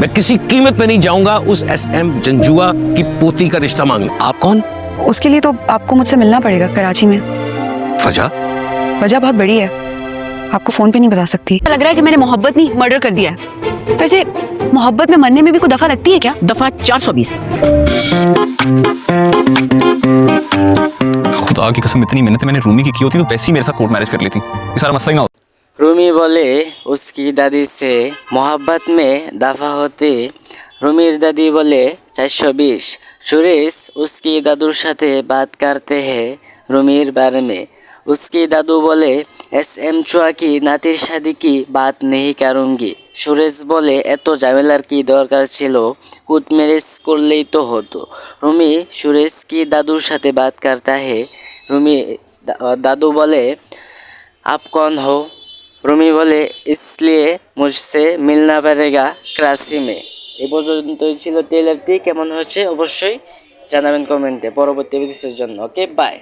मैं किसी कीमत पे नहीं जाऊंगा उस एसएम जंजुआ की पोती का रिश्ता मांगने। आप कौन? उसके लिए तो आपको मुझसे मिलना पड़ेगा कराची में। वजह? वजह बहुत बड़ी है, आपको फोन पे नहीं बता सकती। लग रहा है कि मैंने मोहब्बत नहीं मर्डर कर दिया है। वैसे मोहब्बत में मरने में भी कोई दफा लगती है क्या? दफा 420। खुदा की कसम इतनी मेहनत मैंने रूमी की होती तो वैसे ही मेरे साथ कोर्ट मैरिज कर लेती, ये सारा मसला ही ना होता। रूमी बोले उसकी दादी से मोहब्बत में दफा होते। रूमीर दादी बोले 420। सुरेश उसकी दादुर साथे बात करते हैं रूमीर बारे में। उसकी दादू बोले एसएम चुआ की नातिर शादी की बात नहीं करूँगी। सुरेश बोले एतो झमेलार की दरकार छिलो, कोर्ट मैरिज करलेई तो होतो। रूमी सुरेश की दादुर साथे बात करता है। रूमी दादू बोले आप कौन हो? रूमी बोले इसलिए मुझसे मिलना पड़ेगा कराची में। এই পর্যন্তই ছিল ট্রেলারটি। কেমন হচ্ছে অবশ্যই জানাবেন কমেন্টে। পরবর্তী ভিডিওর জন্য ওকে বাই।